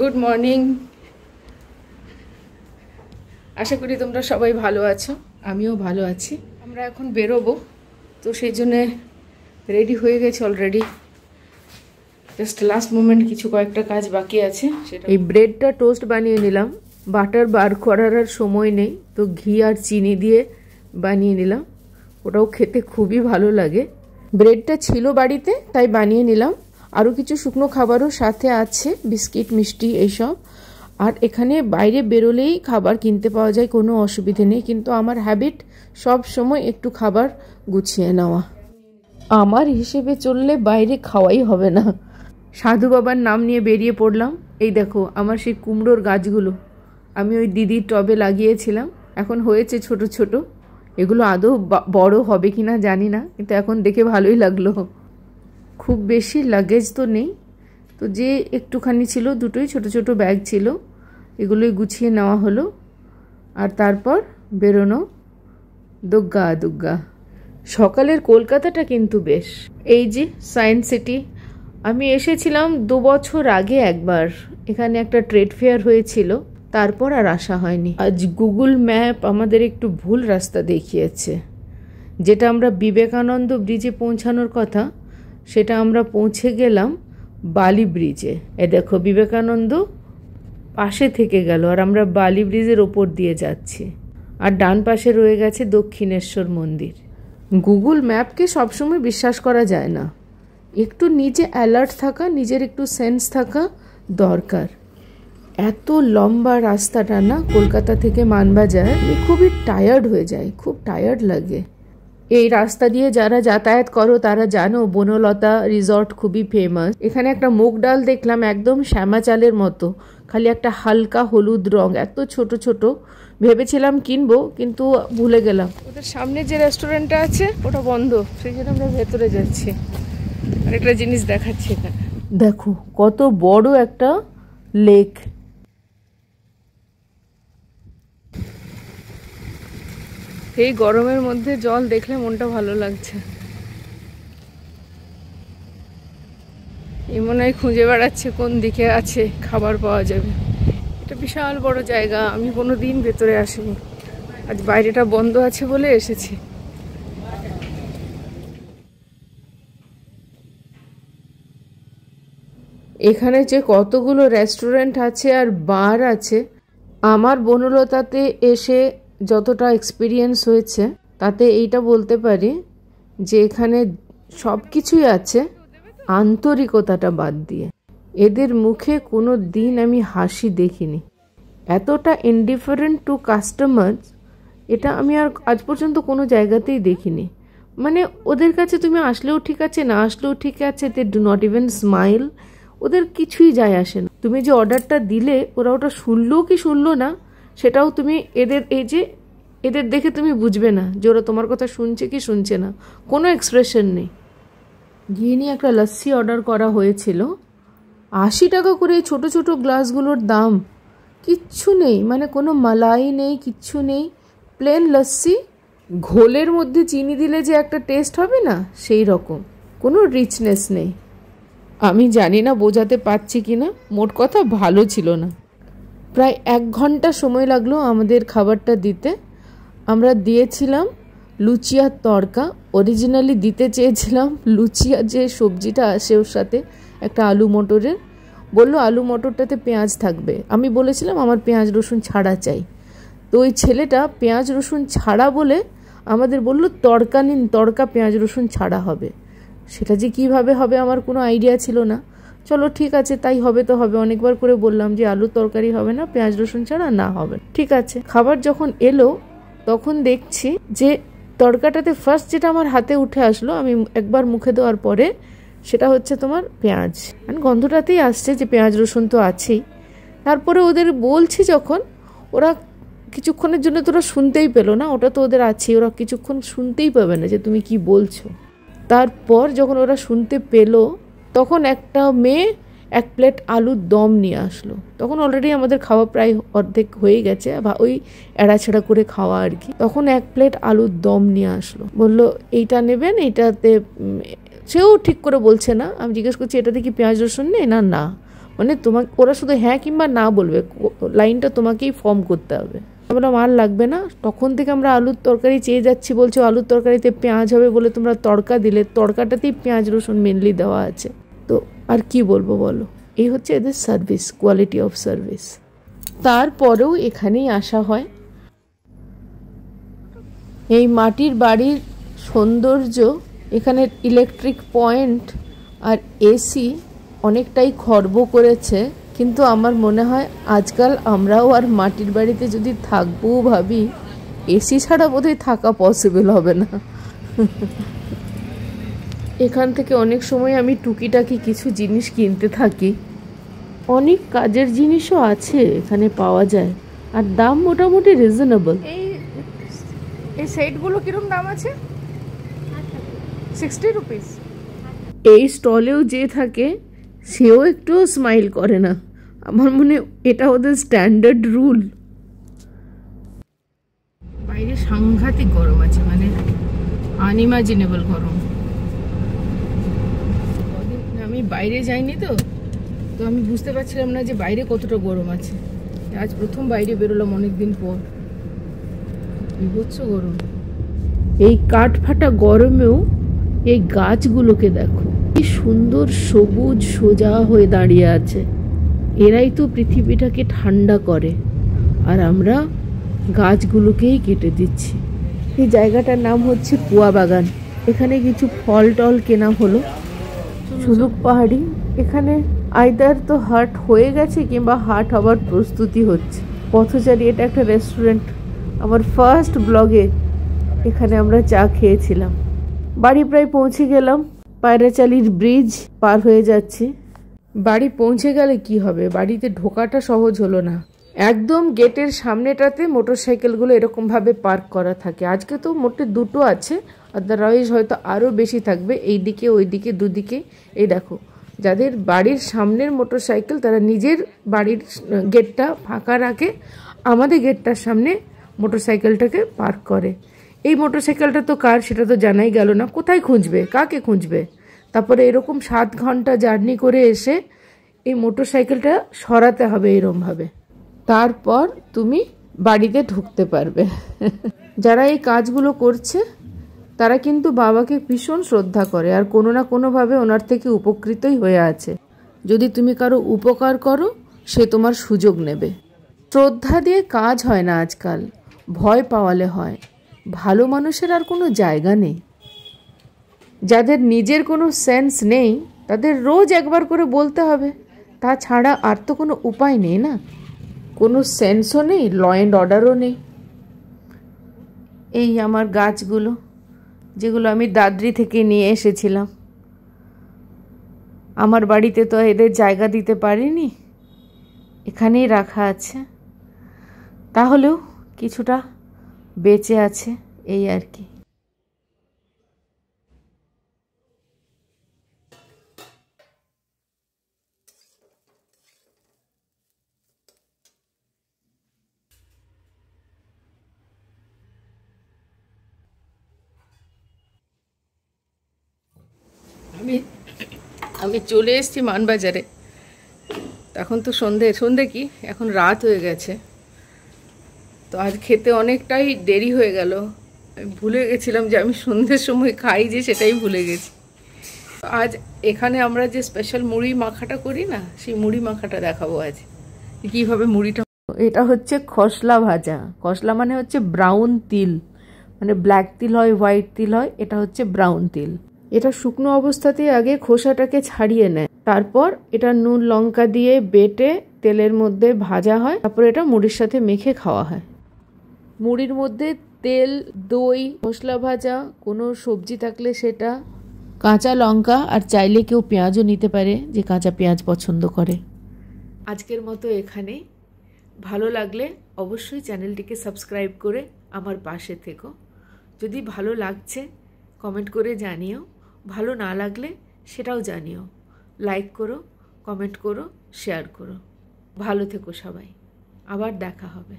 Good morning. আশা করি তোমরা সবাই ভালো আছো, আমিও ভালো আছি। আমরা এখন বেরোবো, তো সেই জন্যে রেডি হয়ে গেছে অলরেডি। জাস্ট লাস্ট মোমেন্ট কিছু কয়েকটা কাজ বাকি আছে। সেটা এই ব্রেডটা টোস্ট বানিয়ে নিলাম, বাটার বার করার আর সময় নেই, তো ঘি আর চিনি দিয়ে বানিয়ে নিলাম। ওটাও খেতে খুবই ভালো লাগে। ব্রেডটা ছিল বাড়িতে তাই বানিয়ে নিলাম। আরও কিছু শুকনো খাবারও সাথে আছে, বিস্কিট মিষ্টি এইসব। আর এখানে বাইরে বেরোলেই খাবার কিনতে পাওয়া যায়, কোনো অসুবিধে নেই। কিন্তু আমার হ্যাবিট সব সময় একটু খাবার গুছিয়ে নেওয়া। আমার হিসেবে চললে বাইরে খাওয়াই হবে না। সাধু বাবার নাম নিয়ে বেরিয়ে পড়লাম। এই দেখো আমার সেই কুমড়োর গাছগুলো আমি ওই দিদির টবে লাগিয়েছিলাম, এখন হয়েছে ছোট ছোট। এগুলো আদৌ বড় হবে কিনা জানি না, কিন্তু এখন দেখে ভালোই লাগলো। খুব বেশি লাগেজ তো নেই, তো যে একটুখানি ছিল দুটোই ছোট ছোট ব্যাগ ছিল, এগুলোই গুছিয়ে নেওয়া হলো। আর তারপর বেরোনো দুগ্গা দুগ্গা। সকালের কলকাতাটা কিন্তু বেশ। এই যে সায়েন্স সিটি, আমি এসেছিলাম 2 বছর আগে একবার। এখানে একটা ট্রেড ফেয়ার হয়েছিল, তারপর আর আসা হয়নি। আজ গুগল ম্যাপ আমাদের একটু ভুল রাস্তা দেখিয়েছে। যেটা আমরা বিবেকানন্দ ব্রিজে পৌঁছানোর কথা, সেটা আমরা পৌঁছে গেলাম বালি ব্রিজে। এ দেখো বিবেকানন্দ পাশে থেকে গেল আর আমরা বালি ব্রিজের ওপর দিয়ে যাচ্ছি। আর ডান পাশে রয়ে গেছে দক্ষিণেশ্বর মন্দির। গুগল ম্যাপকে সবসময় বিশ্বাস করা যায় না, একটু নিজে অ্যালার্ট থাকা, নিজের একটু সেন্স থাকা দরকার। এত লম্বা রাস্তাটা না কলকাতা থেকে মানবাজার, আমি খুবই টায়ার্ড হয়ে যাই, খুব টায়ার্ড লাগে। এই রাস্তা দিয়ে যারা যাতায়াত করো তারা জানো বনলতা রিসর্ট খুবই ফেমাস। এখানে একটা মুগ ডাল দেখলাম, একদম শ্যামা চালের মতো, খালি একটা হালকা হলুদ রং, এত ছোট ছোট। ভেবেছিলাম কিনবো কিন্তু ভুলে গেলাম। ওদের সামনে যে রেস্টুরেন্টটা আছে ওটা বন্ধ, সেই জন্য আমরা ভেতরে যাচ্ছি। আর একটা জিনিস দেখাচ্ছি এখানে, দেখো কত বড় একটা লেক। এই গরমের মধ্যে জল দেখলে মনটা ভালো লাগছে। এই মনে হয় খুঁজে বেড়াচ্ছে কোন দিকে আছে খাবার পাওয়া যাবে। এটা বিশাল বড় জায়গা, আমি কোনো দিন ভেতরে আসিনি, আজ বাইরেটা বন্ধ আছে বলে এসেছি। এখানে যে কতগুলো রেস্টুরেন্ট আছে আর বার আছে, আমার বনলতাতে এসে যতটা এক্সপিরিয়েন্স হয়েছে তাতে এইটা বলতে পারি যে এখানে সব কিছুই আছে, আন্তরিকতাটা বাদ দিয়ে। এদের মুখে কোনো দিন আমি হাসি দেখিনি। এতটা ইনডিফারেন্ট টু কাস্টমার, এটা আমি আর আজ পর্যন্ত কোনো জায়গাতেই দেখিনি। মানে ওদের কাছে তুমি আসলেও ঠিক আছে, না আসলেও ঠিক আছে, they do not even smile. ওদের কিছুই যায় আসে না। তুমি যে অর্ডারটা দিলে ওরা ওটা শুনলো কি শুনলো না সেটাও তুমি এদের দেখে তুমি বুঝবে না যে ওরা তোমার কথা শুনছে কি শুনছে না। কোনো এক্সপ্রেশন নেই। গিয়ে নিয়ে একটা লস্যি অর্ডার করা হয়েছিল, 80 টাকা করে এই ছোটো ছোটো গ্লাসগুলোর দাম। কিচ্ছু নেই, মানে কোনো মালাই নেই, কিচ্ছু নেই, প্লেন লস্যি। ঘোলের মধ্যে চিনি দিলে যে একটা টেস্ট হবে না, সেই রকম, কোনো রিচনেস নেই। আমি জানি না বোঝাতে পারছি কি না, মোট কথা ভালো ছিল না। প্রায় 1 ঘন্টা সময় লাগলো আমাদের খাবারটা দিতে। আমরা দিয়েছিলাম লুচিয়ার তড়কা। অরিজিনালি দিতে চেয়েছিলাম লুচিয়ার যে সবজিটা আসে ওর সাথে একটা আলু মটরের, বললো আলু মটরটাতে পেঁয়াজ থাকবে। আমি বলেছিলাম আমার পেঁয়াজ রসুন ছাড়া চাই। তো ওই ছেলেটা পেঁয়াজ রসুন ছাড়া বলে আমাদের বললো তড়কা নিন, তড়কা পেঁয়াজ রসুন ছাড়া হবে। সেটা যে কিভাবে হবে আমার কোনো আইডিয়া ছিল না। চলো ঠিক আছে, তাই হবে তো হবে। অনেকবার করে বললাম যে আলুর তরকারি হবে না, পেঁয়াজ রসুন ছাড়া না হবে, ঠিক আছে। খাবার যখন এলো তখন দেখছি যে তরকাটাতে ফার্স্ট যেটা আমার হাতে উঠে আসলো, আমি একবার মুখে দেওয়ার পরে, সেটা হচ্ছে তোমার পেঁয়াজ। মানে গন্ধটাতেই আসছে যে পেঁয়াজ রসুন তো আছেই। তারপরে ওদের বলছি যখন, ওরা কিছুক্ষণের জন্য তোরা শুনতেই পেলো না, ওটা তো ওদের আছেই, ওরা কিছুক্ষণ শুনতেই পাবে না যে তুমি কি বলছো। তারপর যখন ওরা শুনতে পেলো তখন একটা মেয়ে 1 প্লেট আলুর দম নিয়ে আসলো। তখন অলরেডি আমাদের খাওয়া প্রায় অর্ধেক হয়ে গেছে, ওই এড়াছেড়া করে খাওয়া আর কি। তখন 1 প্লেট আলুর দম নিয়ে আসলো, বললো এইটা নেবেন, এইটাতে সেও ঠিক করে বলছে না। আমি জিজ্ঞেস করছি এটাতে কি পেঁয়াজ রসুন নেই? না না, মানে তোমাকে ওরা শুধু হ্যাঁ কিংবা না বলবে, লাইনটা তোমাকেই ফর্ম করতে হবে। আমরা আর লাগবে না, তখন থেকে আমরা আলুর তরকারি চেয়ে যাচ্ছি, বলছো আলুর তরকারিতে পেঁয়াজ হবে বলে তোমরা তড়কা দিলে, তড়কাটাতেই পেঁয়াজ রসুন মেনলি দেওয়া আছে। তো আর কি বলবো বলো, এই হচ্ছে এদের সার্ভিস, কোয়ালিটি অফ সার্ভিস। তারপরেও এখানেই আসা হয়। এই মাটির বাড়ির সৌন্দর্য, এখানে ইলেকট্রিক পয়েন্ট আর এসি অনেকটাই খর্ব করেছে, কিন্তু আমার মনে হয় আজকাল আমরাও আর মাটির বাড়িতে যদি থাকবো ভাবি, এসি ছাড়া বোধহয় থাকা পসিবল হবে না। এখান থেকে অনেক সময় আমি টুকিটাকি কিছু জিনিস কিনতে থাকি। অনেক কাজের জিনিসও আছে এখানে পাওয়া যায়, আর দাম মোটামুটি রিজনেবল। এই সেটগুলো কিরকম দাম আছে? 60 রুপিস। এই স্টলেও যে থাকে সেও একটু স্মাইল করে না, আমার মনে এটা ওদের স্ট্যান্ডার্ড রুল। বাইরে সাংঘাতিক গরম আছে, মানে আনইমাজিনেবল গরম। আমি বাইরে যাইনি তো আমি বুঝতে পারছিলাম না যে বাইরে কতটা গরম আছে। আজ প্রথম বাইরে বেরোলাম অনেকদিন পর, বিভৎস গরম। এই কাঠ ফাটা গরমেও এই গাছগুলোকে দেখো, কি সুন্দর সবুজ সোজা হয়ে দাঁড়িয়ে আছে। এরাই তো পৃথিবীটাকে ঠান্ডা করে, আর আমরা গাছগুলোকেই কেটে দিচ্ছি। এই জায়গাটার নাম হচ্ছে কুয়া বাগান। এখানে কিছু ফল টল কেনা হলো। ঝুলুক পাহাড়ি, এখানে আইদার তো হাট হয়ে গেছে কিংবা হাট হবার প্রস্তুতি হচ্ছে। পথচারী, এটা একটা রেস্টুরেন্ট। আমার ফার্স্ট ব্লগে এখানে আমরা চা খেয়েছিলাম। বাড়ি প্রায় পৌঁছে গেলাম, পায়রাচালির ব্রিজ পার হয়ে যাচ্ছি। বাড়ি পৌঁছে গেলে কি হবে, বাড়িতে ঢোকাটা সহজ হলো না। একদম গেটের সামনেটাতে মোটরসাইকেলগুলো এরকমভাবে পার্ক করা থাকে। আজকে তো মোটে দুটো আছে, আদারওয়াইজ হয়তো আরও বেশি থাকবে, এইদিকে ওইদিকে দুদিকে। এই দেখো, যাদের বাড়ির সামনের মোটরসাইকেল তারা নিজের বাড়ির গেটটা ফাঁকা রাখে, আমাদের গেটটার সামনে মোটরসাইকেলটাকে পার্ক করে। এই মোটরসাইকেলটা তো কার সেটা তো জানাই গেল না, কোথায় খুঁজবে, কাকে খুঁজবে? তারপরে এরকম 7 ঘন্টা জার্নি করে এসে এই মোটরসাইকেলটা সরাতে হবে এরমভাবে, তারপর তুমি বাড়িতে ঢুকতে পারবে। যারা এই কাজগুলো করছে তারা কিন্তু বাবাকে ভীষণ শ্রদ্ধা করে, আর কোনো না কোনোভাবে ওনার থেকে উপকৃতই হয়ে আছে। যদি তুমি কারো উপকার করো, সে তোমার সুযোগ নেবে। শ্রদ্ধা দিয়ে কাজ হয় না আজকাল, ভয় পাওয়ালে হয়। ভালো মানুষের আর কোনো জায়গা নেই। যাদের নিজের কোনো সেন্স নেই তাদের রোজ একবার করে বলতে হবে, তাছাড়া আর তো কোনো উপায় নেই না। কোনো সেন্সও নেই, ল অ্যান্ড অর্ডারও নেই। এই আমার গাছগুলো, যেগুলো আমি দাদরি থেকে নিয়ে এসেছিলাম, আমার বাড়িতে তো এদের জায়গা দিতে পারিনি, এখানেই রাখা আছে। তাহলেও কিছুটা বেঁচে আছে, এই আর কি। আমি চলে এসেছি মানবাজারে। এখন তো সন্ধে কি, এখন রাত হয়ে গেছে। তো আজ খেতে অনেকটাই দেরি হয়ে গেল। আমি ভুলে গেছিলাম যে আমি সন্ধ্যের সময় খাই, যে সেটাই ভুলে গেছি। আজ এখানে আমরা যে স্পেশাল মুড়ি মাখাটা করি না, সেই মুড়ি মাখাটা দেখাবো আজ কীভাবে মুড়িটা। এটা হচ্ছে খসলা ভাজা। খসলা মানে হচ্ছে ব্রাউন তিল, মানে ব্ল্যাক তিল হয়, হোয়াইট তিল হয়, এটা হচ্ছে ব্রাউন তিল। এটা শুকনো অবস্থাতেই আগে খোসাটাকে ছাড়িয়ে নেয়, তারপর এটা নুন লঙ্কা দিয়ে বেটে তেলের মধ্যে ভাজা হয়, তারপর এটা মুড়ির সাথে মেখে খাওয়া হয়। মুড়ির মধ্যে তেল, দই, মশলা ভাজা, কোনো সবজি থাকলে সেটা, কাঁচা লঙ্কা, আর চাইলে কেউ পেঁয়াজও নিতে পারে, যে কাঁচা পেঁয়াজ পছন্দ করে। আজকের মতো এখানেই। ভালো লাগলে অবশ্যই চ্যানেলটিকে সাবস্ক্রাইব করে আমার পাশে থেকো। যদি ভালো লাগছে কমেন্ট করে জানিও, ভালো না লাগলে সেটাও জানিও। লাইক করো, কমেন্ট করো, শেয়ার করো। ভালো থেকো সবাই, আবার দেখা হবে।